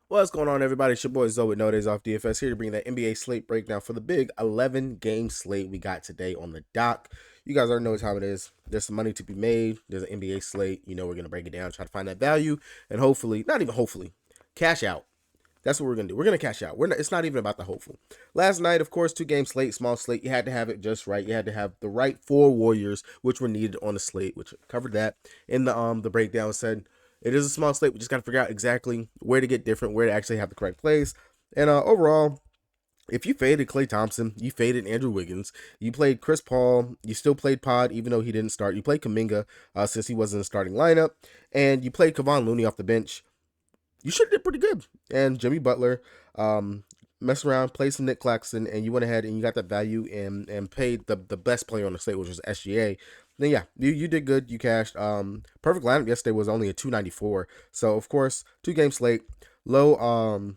What's going on, everybody? It's your boy Zoe with No Days Off DFS here to bring that NBA slate breakdown for the big 11-game slate we got today on the dock. You guys already know what time it is. There's some money to be made. There's an NBA slate. You know we're going to break it down, try to find that value, and hopefully, not even hopefully, cash out. That's what we're going to do. We're going to cash out. It's not even about the hopeful. Last night, of course, 2-game slate, small slate. You had to have it just right. You had to have the right 4 Warriors, which were needed on the slate, which covered that in the breakdown. Said it is a small slate. We just got to figure out exactly where to get different, where to actually have the correct plays. And overall, if you faded Klay Thompson, you faded Andrew Wiggins, you played Chris Paul, you still played Pod even though he didn't start. You played Kuminga since he wasn't in the starting lineup, and you played Kevon Looney off the bench. You should have did pretty good. And Jimmy Butler, messed around, played some Nick Claxton, and you went ahead and you got that value and paid the best player on the slate, which was SGA. Then yeah, you did good. You cashed. Perfect lineup yesterday was only a 294. So of course, 2-game slate, low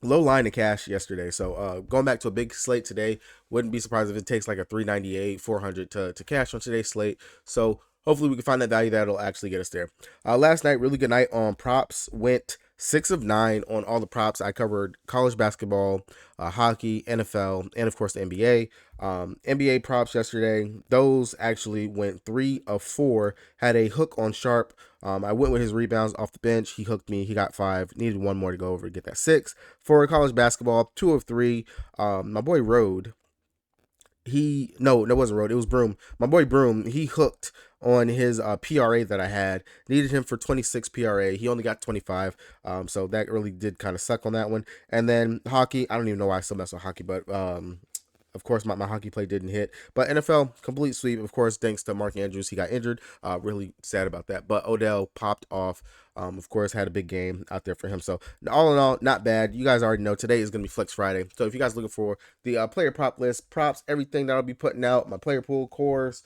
line to cash yesterday. So going back to a big slate today, wouldn't be surprised if it takes like a 398, 400 to cash on today's slate. So hopefully we can find that value that'll actually get us there. Last night, really good night on props. Went 6 of 9 on all the props. I covered college basketball, hockey, NFL, and of course the NBA. NBA props yesterday, those actually went 3 of 4. Had a hook on Sharp. I went with his rebounds off the bench. He hooked me. He got 5. Needed one more to go over to get that 6. For college basketball, 2 of 3. My boy Rode, no, it wasn't Road. It was Broom. My boy Broom, he hooked on his PRA that I had. Needed him for 26 PRA. He only got 25. So that really did kind of suck on that one. And then hockey, I don't even know why I still mess with hockey, but of course, my hockey play didn't hit. But NFL, complete sweep, of course, thanks to Mark Andrews. He got injured. Really sad about that. But Odell popped off. Of course, had a big game out there for him. So, all in all, not bad. You guys already know today is going to be Flex Friday. So, if you guys are looking for the player prop list, props, everything that I'll be putting out, my player pool, cores,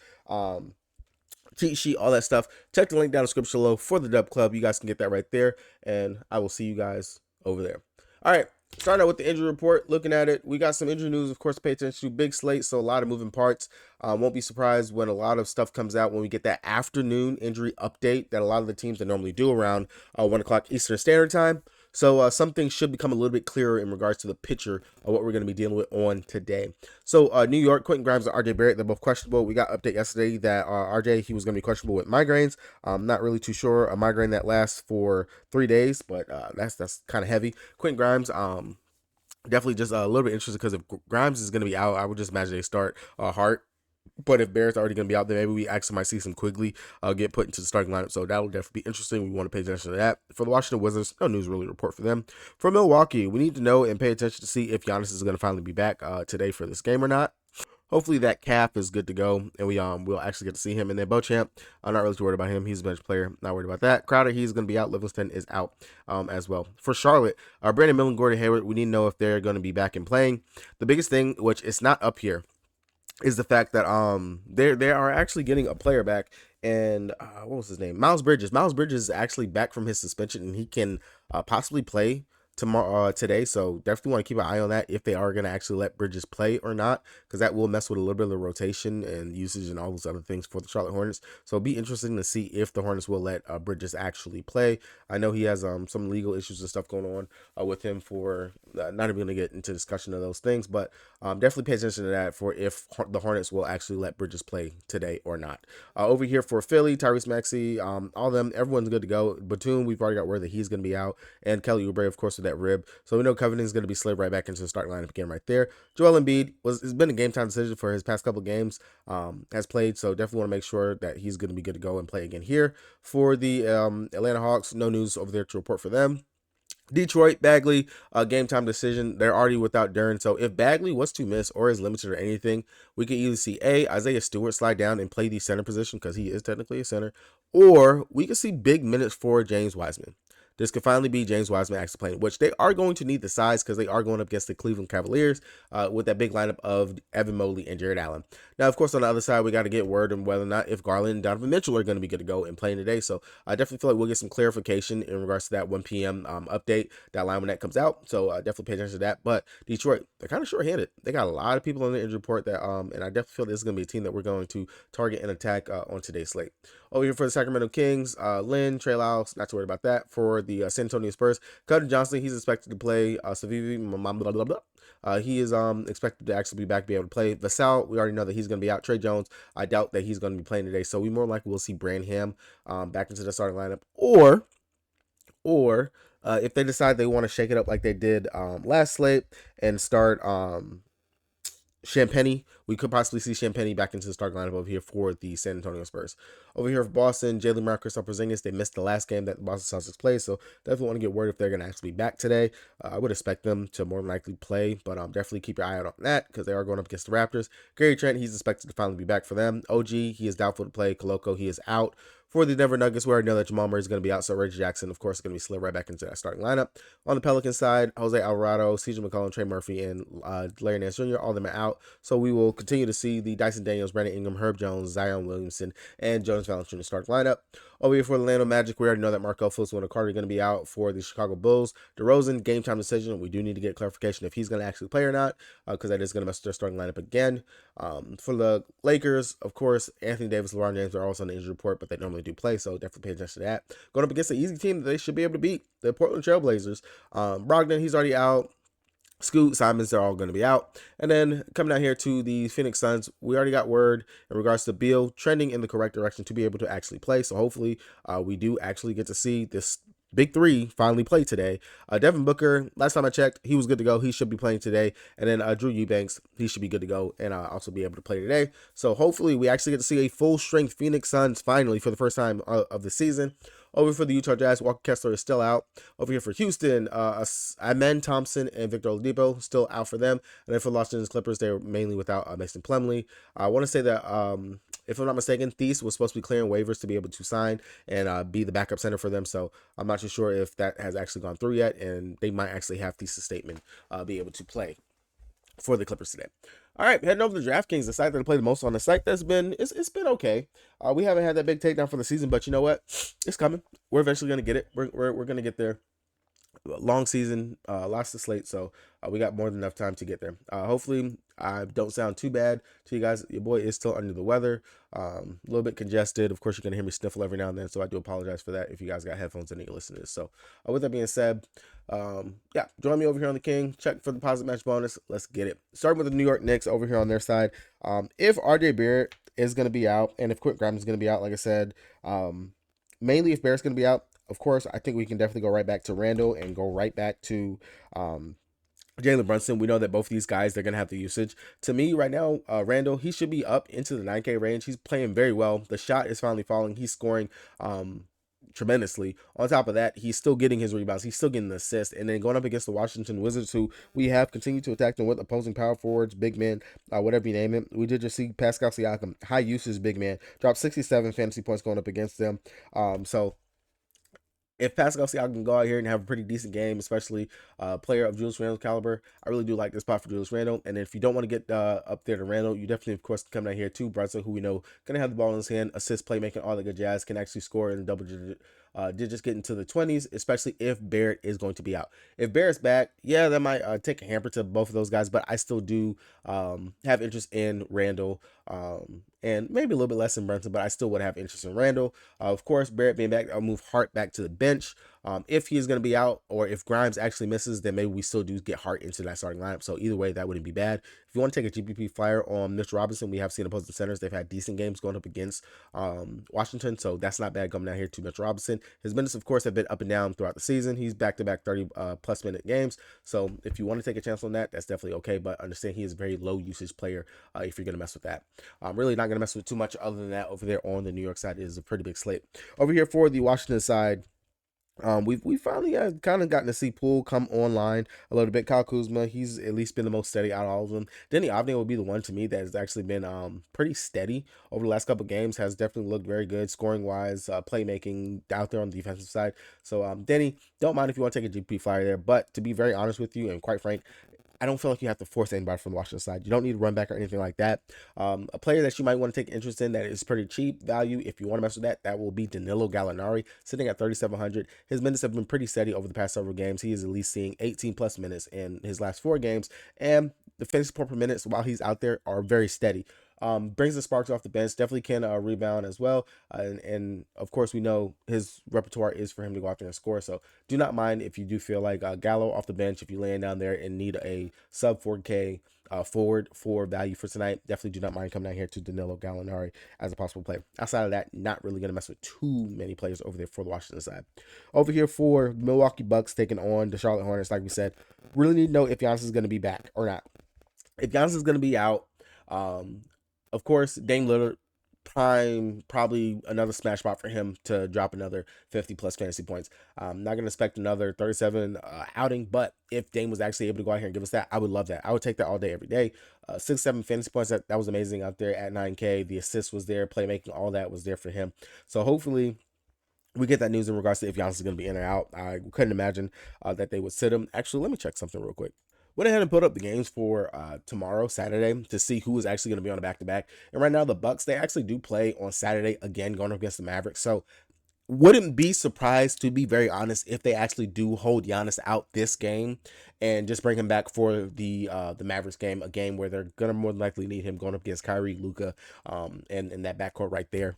cheat sheet, all that stuff, check the link down in the description below for the Dub Club. You guys can get that right there. And I will see you guys over there. All right. Starting out with the injury report, looking at it, we got some injury news, of course, to pay attention to. Big slate, so a lot of moving parts. Won't be surprised when a lot of stuff comes out when we get that afternoon injury update that a lot of the teams that normally do around 1 o'clock Eastern Standard Time. So some things should become a little bit clearer in regards to the picture of what we're going to be dealing with on today. So New York, Quentin Grimes and RJ Barrett, they're both questionable. We got update yesterday that RJ, he was going to be questionable with migraines. I'm not really too sure. A migraine that lasts for 3 days, but that's kind of heavy. Quentin Grimes, definitely just a little bit interested because if Grimes is going to be out, I would just imagine they start Hart. But if Barrett's already going to be out there, maybe we actually might see some Quigley get put into the starting lineup. So that'll definitely be interesting. We want to pay attention to that. For the Washington Wizards, no news really report for them. For Milwaukee, we need to know and pay attention to see if Giannis is going to finally be back today for this game or not. Hopefully that calf is good to go, and we'll actually get to see him. And then Beauchamp, I'm not really too worried about him. He's a bench player. Not worried about that. Crowder, he's going to be out. Livingston is out as well. For Charlotte, Brandon Miller and Gordon Hayward, we need to know if they're going to be back and playing. The biggest thing, which is not up here, is the fact that they are actually getting a player back. And what was his name? Miles Bridges. Miles Bridges is actually back from his suspension, and he can possibly play today. So definitely want to keep an eye on that if they are going to actually let Bridges play or not, because that will mess with a little bit of the rotation and usage and all those other things for the Charlotte Hornets. So it'll be interesting to see if the Hornets will let Bridges actually play. I know he has some legal issues and stuff going on with him for not even going to get into discussion of those things, but definitely pay attention to that for if the Hornets will actually let Bridges play today or not. Over here for Philly, Tyrese Maxey, all of them, everyone's good to go. Batum, we've already got word that he's going to be out, and Kelly Oubre, of course, with that rib. So we know Covington's going to be slid right back into the starting lineup again right there. Joel Embiid has been a game time decision for his past couple games, has played, so definitely want to make sure that he's going to be good to go and play again here. For the Atlanta Hawks, no news over there to report for them. Detroit, Bagley, game time decision. They're already without Dern. So if Bagley was to miss or is limited or anything, we could either see Isaiah Stewart slide down and play the center position because he is technically a center, or we could see big minutes for James Wiseman. This could finally be James Wiseman actually playing, which they are going to need the size because they are going up against the Cleveland Cavaliers with that big lineup of Evan Mobley and Jared Allen. Now, of course, on the other side, we got to get word on whether or not if Garland and Donovan Mitchell are going to be good to go and playing today. So I definitely feel like we'll get some clarification in regards to that 1 p.m. Update, that line when that comes out. So definitely pay attention to that. But Detroit, they're kind of short-handed. They got a lot of people on the injury report that, and I definitely feel this is going to be a team that we're going to target and attack on today's slate. Over here for the Sacramento Kings, Lynn, Trey Lyles, not too worried about that. For San Antonio Spurs. Cutting Johnson, he's expected to play. Savivi, blah, blah, blah. He is expected to actually be back, be able to play. Vassell, we already know that he's going to be out. Trey Jones, I doubt that he's going to be playing today. So we more likely will see Branham back into the starting lineup. Or if they decide they want to shake it up like they did last slate and start Champagny, we could possibly see Champagny back into the starting lineup over here for the San Antonio Spurs. Over here for Boston, Jalen Brown, Kristaps Porzingis, they missed the last game that the Boston Celtics played, so definitely want to get word if they're going to actually be back today. I would expect them to more than likely play, but definitely keep your eye out on that because they are going up against the Raptors. Gary Trent, he's expected to finally be back for them. OG, he is doubtful to play. Koloko, he is out. For the Denver Nuggets, we already know that Jamal Murray is going to be out, so Reggie Jackson, of course, is going to be slid right back into that starting lineup. On the Pelicans side, Jose Alvarado, CJ McCollum, Trey Murphy, and Larry Nance Jr., all of them are out. So we will continue to see the Dyson Daniels, Brandon Ingram, Herb Jones, Zion Williamson, and Jonas Valanciunas in the starting lineup. Over here for the Orlando Magic, we already know that Markelle Fultz and Carter are going to be out for the Chicago Bulls. DeRozan, game time decision. We do need to get clarification if he's going to actually play or not, because that is going to mess with their starting lineup again. For the Lakers, of course, Anthony Davis, LeBron James are also on the injury report, but they normally do play, so definitely pay attention to that. Going up against the easy team that they should be able to beat, the Portland Trailblazers. Brogdon, he's already out. Scoot, Simons, they're all going to be out. And then coming down here to the Phoenix Suns, we already got word in regards to Beal trending in the correct direction to be able to actually play. So hopefully we do actually get to see this big three finally play today. Devin Booker, last time I checked, he was good to go. He should be playing today. And then Drew Eubanks, he should be good to go and also be able to play today. So hopefully we actually get to see a full-strength Phoenix Suns finally for the first time of the season. Over for the Utah Jazz, Walker Kessler is still out. Over here for Houston, Amen Thompson and Victor Oladipo still out for them. And then for Los Angeles Clippers, they're mainly without Mason Plumlee. I want to say that, if I'm not mistaken, Thies was supposed to be clearing waivers to be able to sign and be the backup center for them. So I'm not too sure if that has actually gone through yet, and they might actually have Thies' statement be able to play for the Clippers today. All right, heading over to DraftKings, the site that I play the most on, the site that's been, it's been okay. We haven't had that big takedown for the season, but you know what? It's coming. We're eventually going to get it. We're going to get there. Long season, lots of slate, so we got more than enough time to get there. Hopefully I don't sound too bad to you guys. Your boy is still under the weather, a little bit congested. Of course, you're gonna hear me sniffle every now and then, so I do apologize for that if you guys got headphones and you listen to this. So with that being said, yeah, join me over here on the King. Check for the positive match bonus. Let's get it. Starting with the New York Knicks over here on their side. If RJ Barrett is gonna be out and if Quentin Grimes is gonna be out, like I said, mainly if Barrett's gonna be out, of course, I think we can definitely go right back to Randall and go right back to Jalen Brunson. We know that both these guys, they're going to have the usage. To me, right now, Randall, he should be up into the 9K range. He's playing very well. The shot is finally falling. He's scoring tremendously. On top of that, he's still getting his rebounds. He's still getting the assist. And then going up against the Washington Wizards, who we have continued to attack them with opposing power forwards, big men, whatever you name it. We did just see Pascal Siakam, high usage big man, drop 67 fantasy points going up against them. So if Pascal Siakam can go out here and have a pretty decent game, especially player of Julius Randle's caliber, I really do like this spot for Julius Randle. And if you don't want to get up there to Randle, you definitely, of course, come down here to Brunson, who we know going to have the ball in his hand, assist, playmaking, all the good jazz, can actually score in double digits, get into the 20s, especially if Barrett is going to be out. If Barrett's back, yeah, that might take a hamper to both of those guys, but I still do have interest in Randle. And maybe a little bit less in Brunson, but I still would have interest in Randle. Of course, Barrett being back, I'll move Hart back to the bench. If he's going to be out, or if Grimes actually misses, then maybe we still do get Hart into that starting lineup. So either way, that wouldn't be bad. If you want to take a GPP flyer on Mitch Robinson, we have seen opposing centers. They've had decent games going up against Washington, so that's not bad coming down here to Mitch Robinson. His minutes, of course, have been up and down throughout the season. He's back-to-back 30-plus minute games. So if you want to take a chance on that, that's definitely okay, but understand he is a very low-usage player if you're going to mess with that. I'm really not going to mess with too much other than that. Over there on the New York side is a pretty big slate. Over here for the Washington side, we finally kind of gotten to see Poole come online a little bit. Kyle Kuzma, he's at least been the most steady out of all of them. Denny Avdija would be the one to me that has actually been pretty steady over the last couple of games. Has definitely looked very good scoring wise, playmaking out there on the defensive side. So Denny, don't mind if you want to take a GP flyer there, but to be very honest with you and quite frank, I don't feel like you have to force anybody from the Washington side. You don't need to run back or anything like that. A player that you might want to take interest in that is pretty cheap value, if you want to mess with that, that will be Danilo Gallinari, sitting at 3,700. His minutes have been pretty steady over the past several games. He is at least seeing 18 plus minutes in his last 4 games, and the fantasy point per minutes while he's out there are very steady. Brings the sparks off the bench. Definitely can rebound as well. And of course, we know his repertoire is for him to go out there and score. So do not mind if you do feel like Gallo off the bench, if you're laying down there and need a sub 4K forward for value for tonight. Definitely do not mind coming down here to Danilo Gallinari as a possible play. Outside of that, not really going to mess with too many players over there for the Washington side. Over here for Milwaukee Bucks taking on the Charlotte Hornets, like we said, really need to know if Giannis is going to be back or not. If Giannis is going to be out, of course, Dame Lillard, prime, probably another smash spot for him to drop another 50 plus fantasy points. I'm not going to expect another 37 outing, but if Dame was actually able to go out here and give us that, I would love that. I would take that all day, every day. 6-7 fantasy points, that was amazing out there at 9K. The assist was there, playmaking, all that was there for him. So hopefully we get that news in regards to if Giannis is going to be in or out. I couldn't imagine that they would sit him. Actually, let me check something real quick. Went ahead and put up the games for tomorrow, Saturday, to see who is actually going to be on a back-to-back. And right now, the Bucks, they actually do play on Saturday again, going up against the Mavericks. So wouldn't be surprised, to be very honest, if they actually do hold Giannis out this game and just bring him back for the Mavericks game, a game where they're gonna more than likely need him going up against Kyrie, Luka, and that backcourt right there,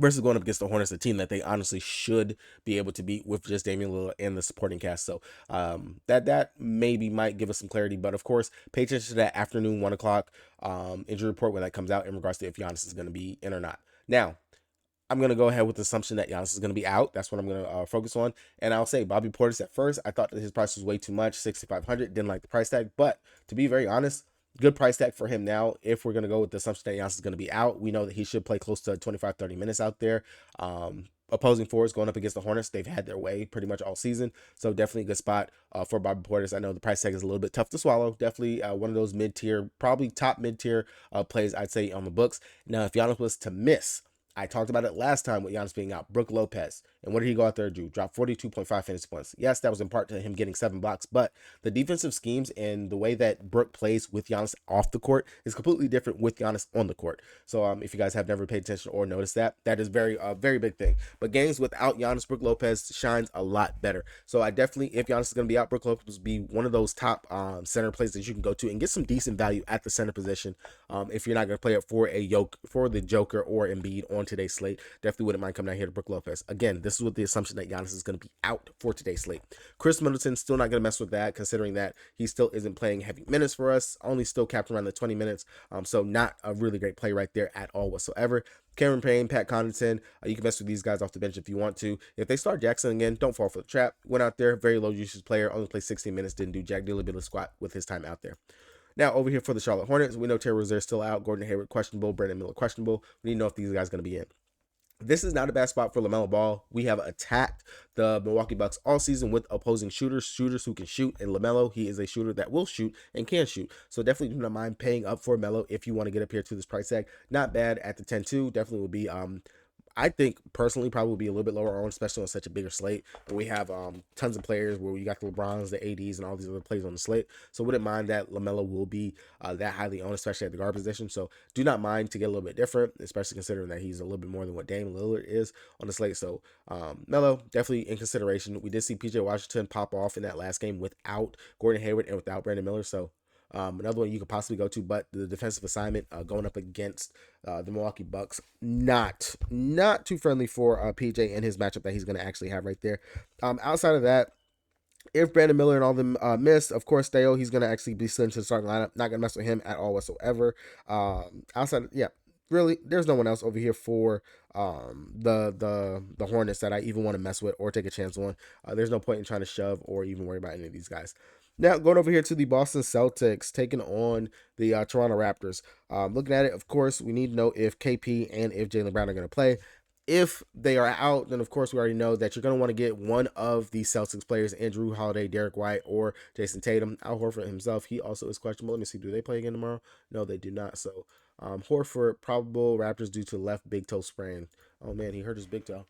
versus going up against the Hornets, a team that they honestly should be able to beat with just Damian Lillard and the supporting cast. So that maybe might give us some clarity. But of course, pay attention to that afternoon 1 o'clock injury report when that comes out in regards to if Giannis is going to be in or not. Now, I'm going to go ahead with the assumption that Giannis is going to be out. That's what I'm going to focus on. And I'll say Bobby Portis at first, I thought that his price was way too much, 6,500. Didn't like the price tag. But to be very honest, good price tag for him now. If we're going to go with the assumption that Giannis is going to be out, we know that he should play close to 25, 30 minutes out there. Opposing forwards going up against the Hornets, they've had their way pretty much all season. So definitely a good spot for Bobby Portis. I know the price tag is a little bit tough to swallow. Definitely one of those mid-tier, probably top mid-tier plays, I'd say, on the books. Now, if Giannis was to miss, I talked about it last time with Giannis being out. Brook Lopez. And what did he go out there and do? Drop 42.5 fantasy points. Yes, that was in part to him getting 7 blocks, but the defensive schemes and the way that Brook plays with Giannis off the court is completely different with Giannis on the court. So if you guys have never paid attention or noticed that, that is very big thing. But games without Giannis, Brook Lopez shines a lot better. So I definitely, if Giannis is going to be out, Brook Lopez will be one of those top center plays that you can go to and get some decent value at the center position. If you're not going to play it for the Joker or Embiid on today's slate, definitely wouldn't mind coming down here to Brook Lopez. Again, this is with the assumption that Giannis is going to be out for today's slate. Chris Middleton, still not going to mess with that, considering that he still isn't playing heavy minutes for us, only still capped around the 20 minutes. So not a really great play right there at all whatsoever. Cameron Payne, Pat Connaughton, you can mess with these guys off the bench if you want to. If they start Jackson again, don't fall for the trap. Went out there, very low usage player, only played 16 minutes, didn't do jack diddly bit squat with his time out there. Now, over here for the Charlotte Hornets, we know Terry Rozier still out, Gordon Hayward questionable, Brandon Miller questionable. We need to know if these guys are going to be in. This is not a bad spot for LaMelo Ball. We have attacked the Milwaukee Bucks all season with opposing shooters who can shoot. And LaMelo, he is a shooter that will shoot and can shoot. So definitely do not mind paying up for Melo if you want to get up here to this price tag. Not bad at the 10-2. Definitely will be I think personally probably be a little bit lower on, especially on such a bigger slate. But we have tons of players where you got the LeBrons, the ADs, and all these other players on the slate. So wouldn't mind that LaMelo will be that highly owned, especially at the guard position. So do not mind to get a little bit different, especially considering that he's a little bit more than what Dame Lillard is on the slate. So Melo definitely in consideration. We did see PJ Washington pop off in that last game without Gordon Hayward and without Brandon Miller. So another one you could possibly go to, but the defensive assignment going up against the Milwaukee Bucks, not too friendly for PJ and his matchup that he's going to actually have right there. Outside of that, if Brandon Miller and all them miss, of course, Theo, he's going to actually be sent to the starting lineup. Not going to mess with him at all whatsoever. Really, there's no one else over here for the Hornets that I even want to mess with or take a chance on. There's no point in trying to shove or even worry about any of these guys. Now, going over here to the Boston Celtics, taking on the Toronto Raptors. Looking at it, of course, we need to know if KP and if Jaylen Brown are going to play. If they are out, then of course we already know that you're going to want to get one of the Celtics players, Andrew Holiday, Derek White, or Jason Tatum. Al Horford himself, he also is questionable. Let me see, do they play again tomorrow? No, they do not. So Horford, probable Raptors due to left big toe sprain. Oh man, he hurt his big toe.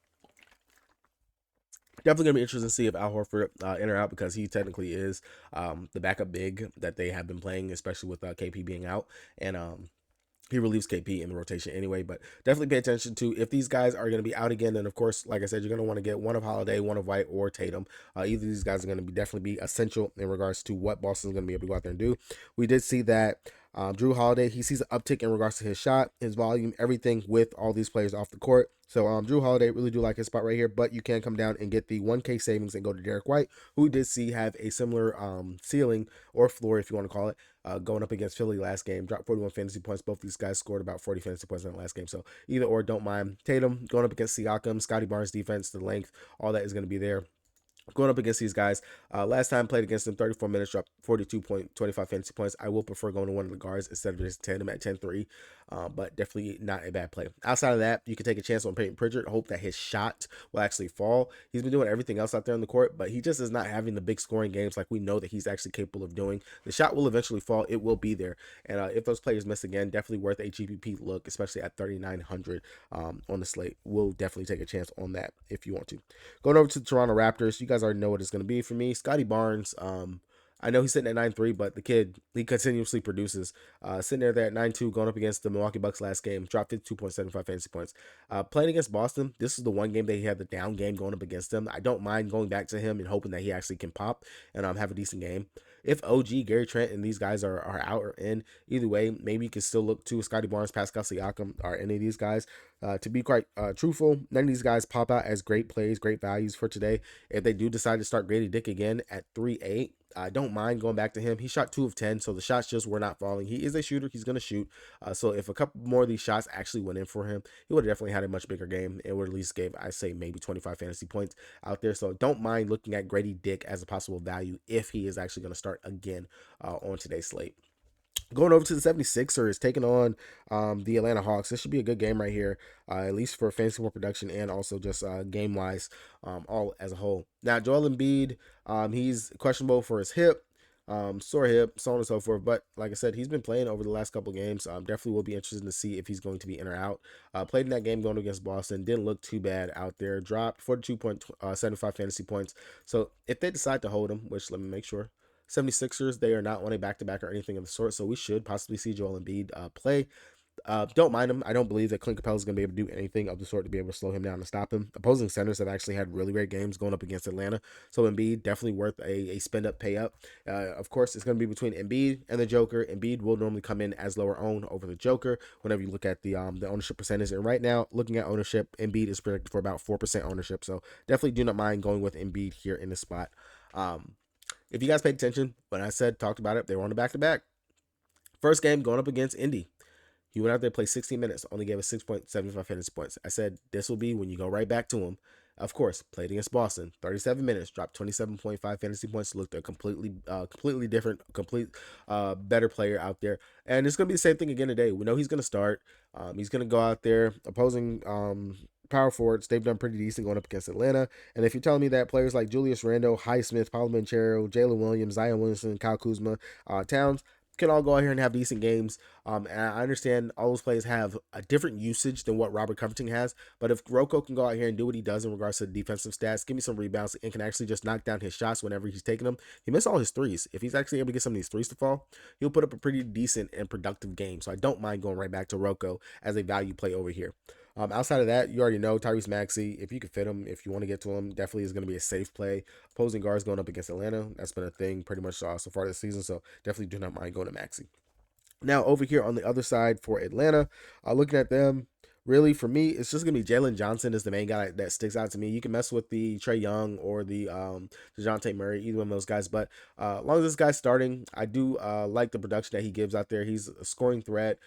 Definitely going to be interesting to see if Al Horford in or out, because he technically is the backup big that they have been playing, especially with KP being out. And he relieves KP in the rotation anyway, but definitely pay attention to if these guys are going to be out again. And of course, like I said, you're going to want to get one of Holiday, one of White, or Tatum. Either of these guys are going to be definitely be essential in regards to what Boston's going to be able to go out there and do. We did see that Drew Holiday, he sees an uptick in regards to his shot, his volume, everything with all these players off the court. So Drew Holiday, really do like his spot right here, but you can come down and get the 1K savings and go to Derek White, who did see have a similar ceiling or floor, if you want to call it, going up against Philly last game. Dropped 41 fantasy points. Both these guys scored about 40 fantasy points in the last game. So either or, don't mind. Tatum going up against Siakam, Scotty Barnes defense, the length, all that is going to be there going up against these guys. Last time played against them, 34 minutes, dropped 42.25 fantasy points. I will prefer going to one of the guards instead of just 10 him at 10-3, but definitely not a bad play. Outside of that, you can take a chance on Peyton Pritchard, hope that his shot will actually fall. He's been doing everything else out there on the court, but he just is not having the big scoring games like we know that he's actually capable of doing. The shot will eventually fall. It will be there. And if those players miss again, definitely worth a GPP look, especially at 3,900 on the slate. We'll definitely take a chance on that if you want to. Going over to the Toronto Raptors, you guys already know what it's going to be for me. Scotty Barnes, I know he's sitting at 9-3, but the kid, he continuously produces. Sitting there at 9-2, going up against the Milwaukee Bucks last game, dropped 52.75 fantasy points. Playing against Boston, this is the one game that he had the down game going up against them. I don't mind going back to him and hoping that he actually can pop and have a decent game. If OG, Gary Trent, and these guys are out or in, either way, maybe you can still look to Scotty Barnes, Pascal Siakam, or any of these guys. To be quite truthful, none of these guys pop out as great plays, great values for today. If they do decide to start Grady Dick again at 3-8, I don't mind going back to him. He shot 2 of 10, so the shots just were not falling. He is a shooter. He's going to shoot. So if a couple more of these shots actually went in for him, he would have definitely had a much bigger game. It would at least gave, I say, maybe 25 fantasy points out there. So don't mind looking at Grady Dick as a possible value if he is actually going to start again on today's slate. Going over to the 76ers, taking on the Atlanta Hawks. This should be a good game right here, at least for fantasy point production and also just game-wise, all as a whole. Now, Joel Embiid, he's questionable for his hip, sore hip, so on and so forth. But like I said, he's been playing over the last couple games. Definitely will be interested to see if he's going to be in or out. Played in that game going against Boston. Didn't look too bad out there. Dropped 42.75 fantasy points. So if they decide to hold him, which let me make sure, 76ers, they are not on a back-to-back or anything of the sort, so we should possibly see Joel Embiid play. Don't mind him. I don't believe that Clint Capella is going to be able to do anything of the sort to be able to slow him down and stop him. Opposing centers have actually had really great games going up against Atlanta, so Embiid definitely worth a spend-up, pay-up. Of course, it's going to be between Embiid and the Joker. Embiid will normally come in as lower owned over the Joker whenever you look at the ownership percentage. And right now, looking at ownership, Embiid is predicted for about 4% ownership, so definitely do not mind going with Embiid here in this spot. If you guys paid attention, when I talked about it, they were on the back-to-back. First game going up against Indy. He went out there, played 16 minutes, only gave us 6.75 fantasy points. I said this will be when you go right back to him. Of course, played against Boston, 37 minutes, dropped 27.5 fantasy points, looked a completely different, better player out there. And it's going to be the same thing again today. We know he's going to start. He's going to go out there, opposing power forwards, they've done pretty decent going up against Atlanta. And if you're telling me that players like Julius Randle, Highsmith, Paolo Banchero, Jalen Williams, Zion Williamson, Kyle Kuzma, Towns can all go out here and have decent games. And I understand all those players have a different usage than what Robert Covington has. But if Rocco can go out here and do what he does in regards to the defensive stats, give me some rebounds, and can actually just knock down his shots whenever he's taking them. He missed all his threes. If he's actually able to get some of these threes to fall, he'll put up a pretty decent and productive game. So I don't mind going right back to Rocco as a value play over here. Outside of that, you already know Tyrese Maxey. If you can fit him, if you want to get to him, definitely is going to be a safe play. Opposing guards going up against Atlanta, that's been a thing pretty much so far this season. So definitely do not mind going to Maxey. Now over here on the other side for Atlanta, looking at them, really for me, it's just gonna be Jalen Johnson is the main guy that sticks out to me. You can mess with the Trae Young or the DeJounte Murray, either one of those guys. But as long as this guy's starting, I do like the production that he gives out there. He's a scoring threat.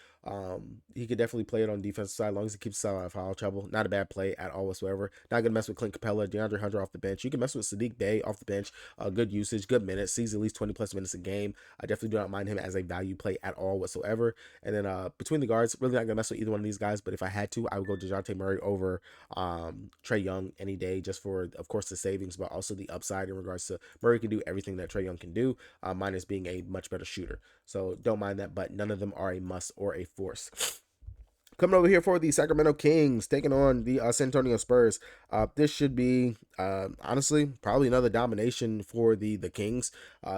He could definitely play it on the defensive side as long as he keeps himself out of foul trouble. Not a bad play at all whatsoever. Not gonna mess with Clint Capella, DeAndre Hunter off the bench. You can mess with Sadiq Bey off the bench. Good usage, good minutes, sees at least 20 plus minutes a game. I definitely do not mind him as a value play at all whatsoever. And then between the guards, really not gonna mess with either one of these guys. But if I had to, I would go DeJounte Murray over Trae Young any day, just for, of course, the savings, but also the upside in regards to Murray can do everything that Trae Young can do, minus being a much better shooter. So don't mind that, but none of them are a must or a force. Coming over here for the Sacramento Kings, taking on the San Antonio Spurs. This should be, honestly, probably another domination for the Kings,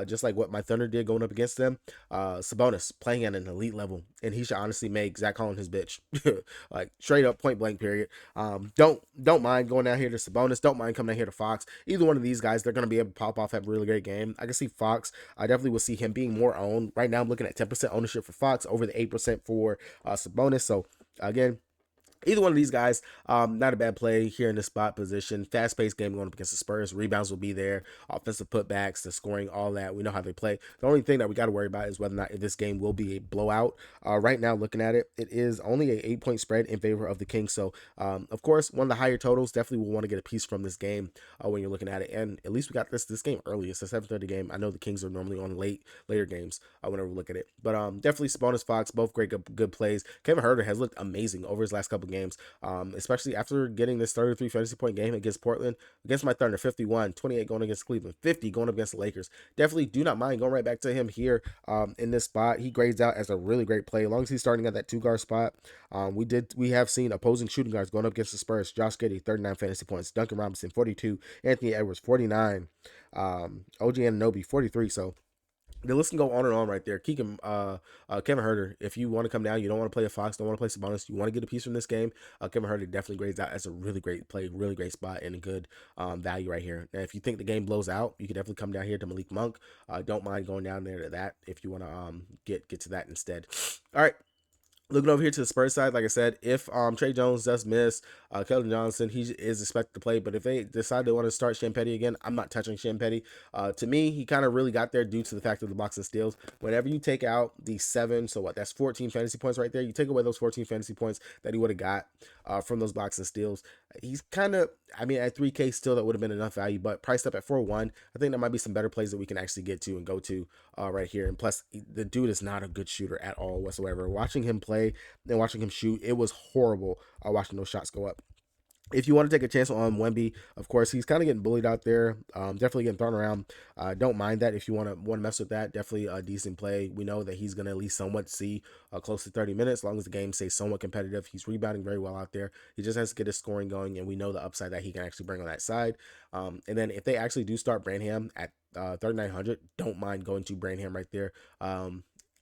just like what my Thunder did going up against them. Sabonis playing at an elite level, and he should honestly make Zach Collins his bitch, like straight up, point blank, period. Don't mind going down here to Sabonis. Don't mind coming down here to Fox. Either one of these guys, they're going to be able to pop off, have a really great game. I can see Fox. I definitely will see him being more owned. Right now, I'm looking at 10% ownership for Fox, over the 8% for Sabonis. So again, either one of these guys, not a bad play here in the spot position. Fast paced game going up against the Spurs. Rebounds will be there. Offensive putbacks, the scoring, all that. We know how they play. The only thing that we got to worry about is whether or not this game will be a blowout. Right now, looking at it, it is only a 8-point spread in favor of the Kings. So, of course, one of the higher totals. Definitely will want to get a piece from this game when you're looking at it. And at least we got this game early. It's a 7:30 game. I know the Kings are normally on later games whenever we look at it. But definitely Sabonis, Fox, both great, good plays. Kevin Huerter has looked amazing over his last couple games. Especially after getting this 33 fantasy point game against Portland, against my Thunder, 51, 28 going against Cleveland, 50 going up against the Lakers. Definitely do not mind going right back to him here in this spot. He grades out as a really great play, as long as he's starting at that 2 guard spot. We have seen opposing shooting guards going up against the Spurs. Josh Giddey, 39 fantasy points. Duncan Robinson, 42. Anthony Edwards, 49. OG Anunoby, 43. So the list can go on and on right there. Kevin Huerter, if you want to come down, you don't want to play a Fox, don't want to play Sabonis, you want to get a piece from this game, Kevin Huerter definitely grades out as a really great play, really great spot, and a good value right here. Now, if you think the game blows out, you can definitely come down here to Malik Monk. Don't mind going down there to that if you want to get to that instead. All right. Looking over here to the Spurs side, like I said, if Trey Jones does miss, Keldon Johnson, he is expected to play. But if they decide they want to start Champetty again, I'm not touching Champetty. To me, he kind of really got there due to the fact of the box and steals. Whenever you take out the 7, so what? That's 14 fantasy points right there. You take away those 14 fantasy points that he would have got from those box and steals. He's kind of, I mean, at 3K still, that would have been enough value. But priced up at 4-1, I think there might be some better plays that we can actually get to and go to right here. And plus, the dude is not a good shooter at all whatsoever. Watching him play and watching him shoot, it was horrible watching those shots go up. If you want to take a chance on Wemby, of course, he's kind of getting bullied out there. Definitely getting thrown around. Don't mind that if you want to mess with that. Definitely a decent play. We know that he's going to at least somewhat see close to 30 minutes, as long as the game stays somewhat competitive. He's rebounding very well out there. He just has to get his scoring going, and we know the upside that he can actually bring on that side. And then if they actually do start Branham at 3,900, don't mind going to Branham right there.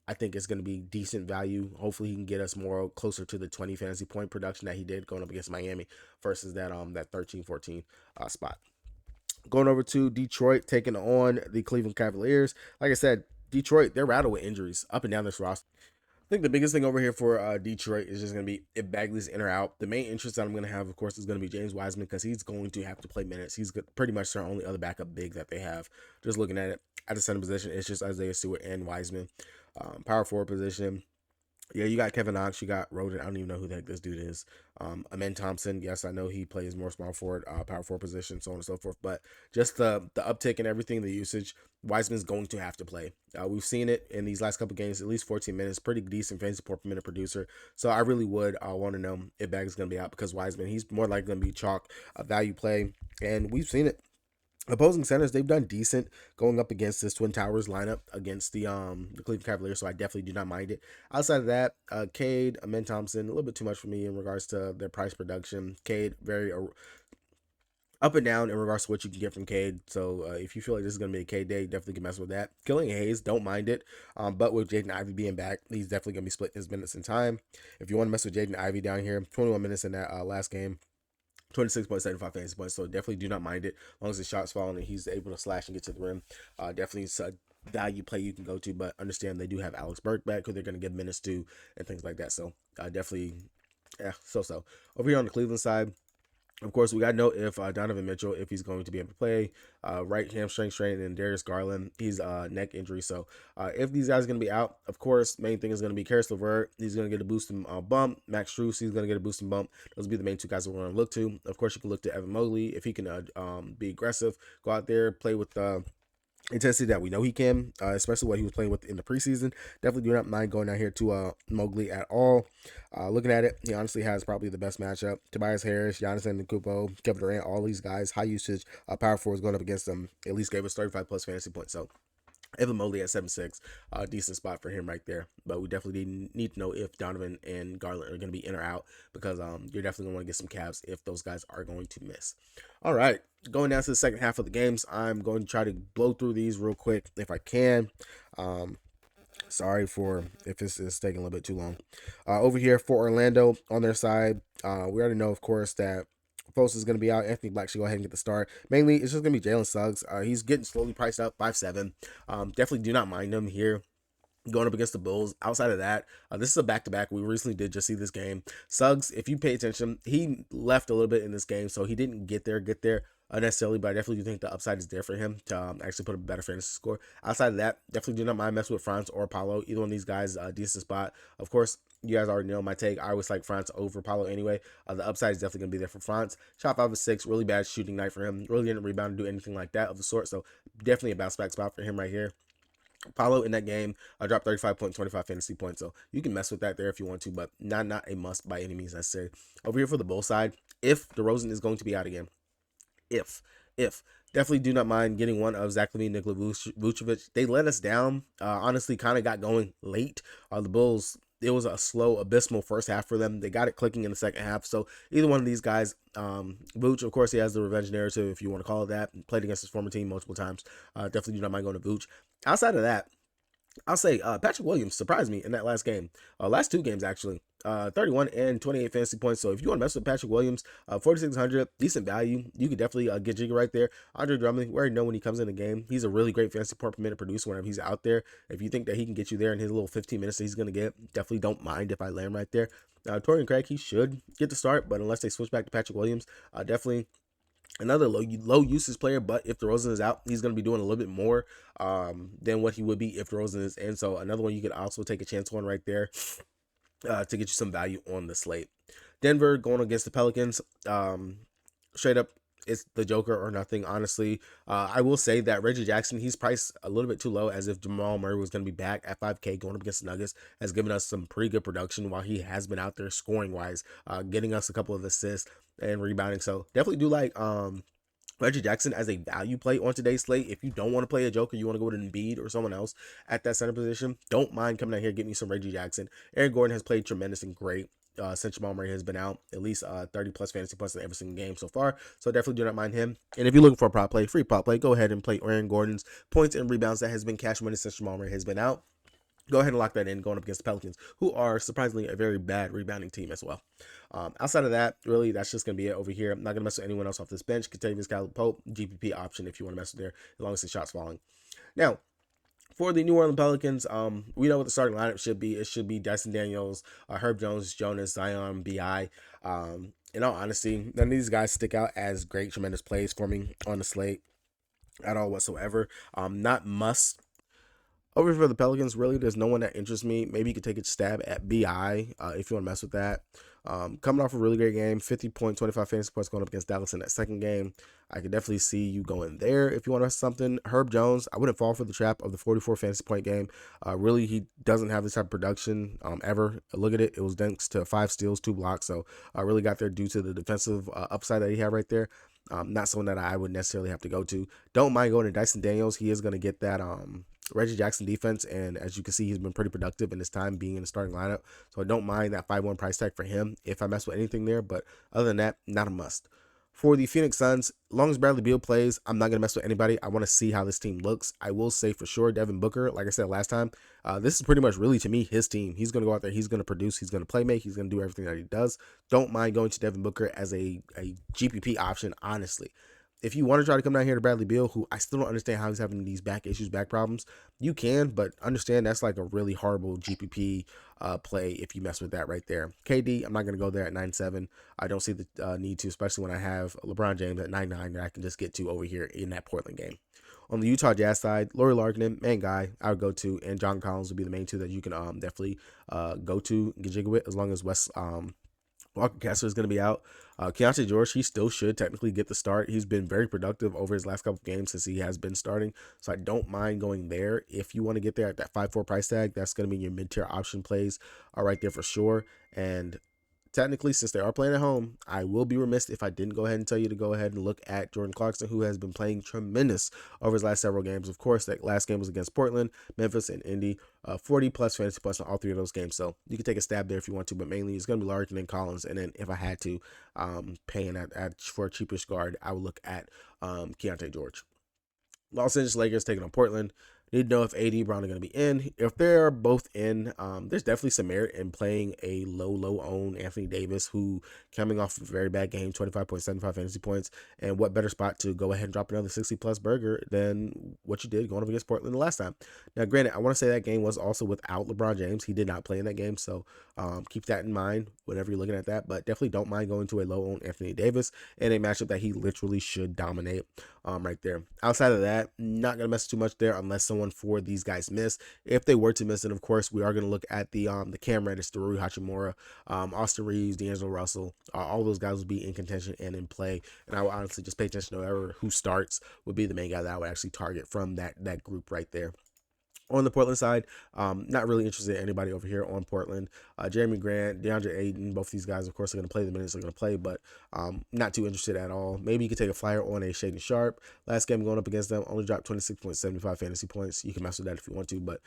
I think it's going to be decent value. Hopefully he can get us more closer to the 20 fantasy point production that he did going up against Miami versus that 13-14 spot. Going over to Detroit, taking on the Cleveland Cavaliers. Like I said, Detroit, they're rattled with injuries up and down this roster. I think the biggest thing over here for Detroit is just going to be if Bagley's in or out. The main interest that I'm going to have, of course, is going to be James Wiseman, because he's going to have to play minutes. He's pretty much their only other backup big that they have. Just looking at it, at the center position, it's just Isaiah Stewart and Wiseman. Power forward position, yeah, you got Kevin Knox, you got Roden. I don't even know who the heck this dude is. Amen Thompson, yes, I know he plays more small forward, power forward position, so on and so forth. But just the uptick and everything, the usage, Wiseman's going to have to play. We've seen it in these last couple games, at least 14 minutes, pretty decent fantasy point per minute producer. So I really would want to know if Bagley's going to be out, because Wiseman, he's more likely going to be chalk, a value play, and we've seen it. Opposing centers, they've done decent going up against this Twin Towers lineup against the Cleveland Cavaliers, so I definitely do not mind it. Outside of that, Cade, Amen Thompson, a little bit too much for me in regards to their price production. Cade, very up and down in regards to what you can get from Cade. So if you feel like this is going to be a Cade day, definitely can mess with that. Killing Hayes, don't mind it. But with Jaden Ivey being back, he's definitely going to be splitting his minutes in time. If you want to mess with Jaden Ivey down here, 21 minutes in that last game. 26.75 fantasy points, so definitely do not mind it. As long as the shot's falling and he's able to slash and get to the rim, definitely it's a value play you can go to. But understand they do have Alex Burke back, who they're going to give minutes to and things like that. So definitely, yeah, so. Over here on the Cleveland side, of course, we got to know if Donovan Mitchell, if he's going to be able to play. Right hamstring strain, and Darius Garland, he's neck injury. So if these guys are going to be out, of course, main thing is going to be Karis LeVert. He's going to get a boosting bump. Max Strus, he's going to get a boosting bump. Those will be the main two guys that we're going to look to. Of course, you can look to Evan Mobley. If he can be aggressive, go out there, play with intensity that we know he can, especially what he was playing with in the preseason. Definitely do not mind going down here to Mowgli at all. Looking at it, he honestly has probably the best matchup. Tobias Harris, Giannis Antetokounmpo, Kevin Durant, all these guys, high usage, power forwards going up against them, at least gave us 35 plus fantasy points. So Evan Mobley at 7'6", decent spot for him right there. But we definitely need to know if Donovan and Garland are going to be in or out, because you're definitely going to want to get some caps if those guys are going to miss. All right, going down to the second half of the games, I'm going to try to blow through these real quick if I can. Sorry for if this is taking a little bit too long. Over here for Orlando on their side, we already know, of course, that Foles is going to be out. Anthony Black should go ahead and get the start. Mainly, it's just going to be Jalen Suggs. He's getting slowly priced up, 5'7". Definitely do not mind him here going up against the Bulls. Outside of that, this is a back-to-back. We recently did just see this game. Suggs, if you pay attention, he left a little bit in this game, so he didn't get there necessarily, but I definitely do think the upside is there for him to actually put a better fantasy score. Outside of that, definitely do not mind messing with Franz or Paulo. Either one of these guys, decent spot. Of course, you guys already know my take. I always like Franz over Paulo anyway. The upside is definitely going to be there for Franz. Shot 5 of 6, really bad shooting night for him. Really didn't rebound or do anything like that of the sort, so definitely a bounce back spot for him right here. Paulo in that game dropped 35.25 fantasy points, so you can mess with that there if you want to, but not a must by any means necessary. Over here for the Bull side, if DeRozan is going to be out again, if definitely do not mind getting one of Zach LaVine, Nikola Vucevic. They let us down. Honestly, kind of got going late. The Bulls, it was a slow, abysmal first half for them. They got it clicking in the second half. So either one of these guys, Vooch, of course, he has the revenge narrative, if you want to call it that. Played against his former team multiple times. Definitely do not mind going to Vooch. Outside of that, I'll say Patrick Williams surprised me in that last game. Last two games, actually. 31 and 28 fantasy points. So if you want to mess with Patrick Williams, 4,600, decent value. You could definitely get jiggy right there. Andre Drummond, we already know when he comes in the game, he's a really great fantasy point per minute producer whenever he's out there. If you think that he can get you there in his little 15 minutes that he's going to get, definitely don't mind if I land right there. Torian Craig, he should get the start, but unless they switch back to Patrick Williams, definitely another low usage player. But if DeRozan is out, he's going to be doing a little bit more than what he would be if DeRozan is in. So another one you could also take a chance on right there to get you some value on the slate. Denver going against the Pelicans. Straight up, it's the Joker or nothing, honestly. I will say that Reggie Jackson, he's priced a little bit too low, as if Jamal Murray was going to be back at 5K going up against the Nuggets, has given us some pretty good production while he has been out there scoring-wise, getting us a couple of assists and rebounding. So definitely do like Reggie Jackson as a value play on today's slate. If you don't want to play a Joker, you want to go with Embiid or someone else at that center position, don't mind coming out here, getting me some Reggie Jackson. Aaron Gordon has played tremendous and great since Jamal Murray has been out, at least 30 plus fantasy points in every single game so far. So definitely do not mind him. And if you're looking for a prop play, free prop play, go ahead and play Aaron Gordon's points and rebounds. That has been cash money since Jamal Murray has been out. Go ahead and lock that in going up against the Pelicans, who are surprisingly a very bad rebounding team as well. Outside of that, really, that's just going to be it over here. I'm not going to mess with anyone else off this bench. Kentavious Caldwell-Pope, GPP option if you want to mess with there, as long as the shot's falling. Now, for the New Orleans Pelicans, we know what the starting lineup should be. It should be Dyson Daniels, Herb Jones, Jonas, Zion, B.I. In all honesty, none of these guys stick out as great, tremendous plays for me on the slate at all whatsoever. Not must. Over for the Pelicans, really, there's no one that interests me. Maybe you could take a stab at BI if you want to mess with that. Coming off a really great game, 50.25 fantasy points going up against Dallas in that second game. I could definitely see you going there if you want to mess something. Herb Jones, I wouldn't fall for the trap of the 44 fantasy point game. Really, he doesn't have this type of production ever. Look at it. It was thanks to 5 steals, 2 blocks. So I really got there due to the defensive upside that he had right there. Not someone that I would necessarily have to go to. Don't mind going to Dyson Daniels. He is going to get that Reggie Jackson defense, and as you can see, he's been pretty productive in his time being in the starting lineup. So I don't mind that 5-1 price tag for him if I mess with anything there, but other than that, not a must. For the Phoenix Suns, as long as Bradley Beal plays, I'm not going to mess with anybody. I want to see how this team looks. I will say for sure, Devin Booker, like I said last time, this is pretty much really, to me, his team. He's going to go out there, he's going to produce, he's going to play make, he's going to do everything that he does. Don't mind going to Devin Booker as a GPP option, honestly. If you want to try to come down here to Bradley Beal, who I still don't understand how he's having these back issues, back problems, you can, but understand that's like a really horrible GPP play if you mess with that right there. KD, I'm not going to go there at 9.7. I don't see the need to, especially when I have LeBron James at 9.9 that I can just get to over here in that Portland game. On the Utah Jazz side, Lauri Markkanen, main guy I would go to, and John Collins would be the main two that you can definitely go to, get jiggy with, as long as Walker Kessler is going to be out. Keontae George, he still should technically get the start. He's been very productive over his last couple of games since he has been starting. So I don't mind going there. If you want to get there at that 5-4 price tag, that's going to be your mid-tier option plays right there for sure. And technically, since they are playing at home, I will be remiss if I didn't go ahead and tell you to go ahead and look at Jordan Clarkson, who has been playing tremendous over his last several games. Of course, that last game was against Portland, Memphis, and Indy. 40 plus fantasy plus on all three of those games. So you can take a stab there if you want to, but mainly it's going to be larger than Collins. And then if I had to, paying for a cheapish guard, I would look at Keontae George. Los Angeles Lakers taking on Portland. Need to know if AD Brown are going to be in. If they're both in, there's definitely some merit in playing a low owned Anthony Davis, who coming off a very bad game, 25.75 fantasy points. And what better spot to go ahead and drop another 60 plus burger than what you did going up against Portland the last time. Now, granted, I want to say that game was also without LeBron James. He did not play in that game. So keep that in mind whenever you're looking at that. But definitely don't mind going to a low owned Anthony Davis in a matchup that he literally should dominate right there. Outside of that, not going to mess too much there unless someone for these guys miss. If they were to miss, then of course we are going to look at the Cam Reddish, the Rui Hachimura, Austin Reeves, D'Angelo Russell. All those guys will be in contention and in play. And I will honestly just pay attention to who starts would be the main guy that I would actually target from that group right there. On the Portland side, not really interested in anybody over here on Portland. Jeremy Grant, DeAndre Ayton, both these guys, of course, are going to play the minutes they're going to play, but not too interested at all. Maybe you could take a flyer on a Shaden Sharp. Last game going up against them, only dropped 26.75 fantasy points. You can mess with that if you want to, but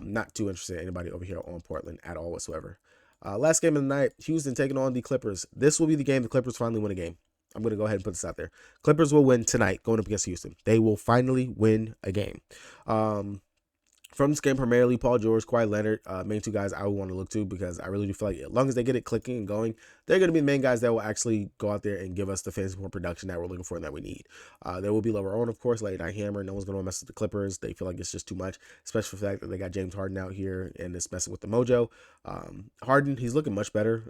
not too interested in anybody over here on Portland at all whatsoever. Last game of the night, Houston taking on the Clippers. This will be the game the Clippers finally win a game. I'm going to go ahead and put this out there. Clippers will win tonight going up against Houston. They will finally win a game. From this game, primarily Paul George, Kawhi Leonard, main two guys I would want to look to, because I really do feel like as long as they get it clicking and going, they're going to be the main guys that will actually go out there and give us the fantasy point production that we're looking for and that we need. There will be lower on, of course, late night hammer. No one's going to mess with the Clippers. They feel like it's just too much, especially for the fact that they got James Harden out here and it's messing with the mojo. Harden, he's looking much better.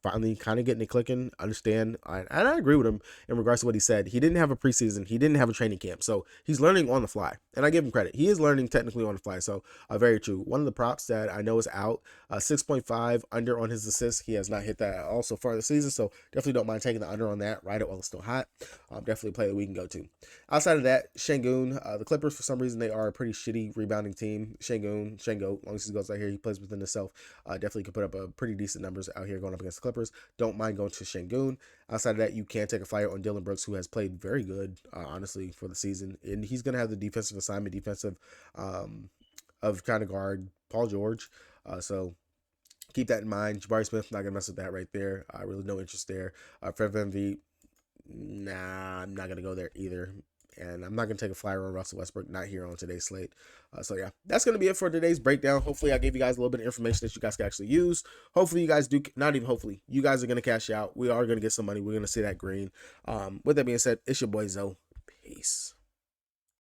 Finally kind of getting it clicking. Understand. And I agree with him in regards to what he said. He didn't have a preseason. He didn't have a training camp. So he's learning on the fly. And I give him credit. He is learning technically on the fly. So very true. One of the props that I know is out, 6.5 under on his assists. He has not hit that at all so far this season. So definitely don't mind taking the under on that. Ride it while it's still hot. Definitely a play that we can go to. Outside of that, Şengün, the Clippers, for some reason, they are a pretty shitty rebounding team. Şengün, as long as he goes out here, he plays within himself. Definitely could put up a pretty decent numbers out here going up against the Clippers. Don't mind going to Şengün. Outside of that, you can take a flyer on Dylan Brooks, who has played very good, honestly, for the season. And he's going to have the defensive assignment, of trying to guard Paul George. So keep that in mind. Jabari Smith, not going to mess with that right there. Really no interest there. Fred VanVleet, nah, I'm not going to go there either. And I'm not going to take a flyer on Russell Westbrook, not here on today's slate. So yeah, that's going to be it for today's breakdown. Hopefully I gave you guys a little bit of information that you guys can actually use. Hopefully you guys do, not even hopefully, you guys are going to cash out. We are going to get some money. We're going to see that green. With that being said, it's your boy Zoe. Peace.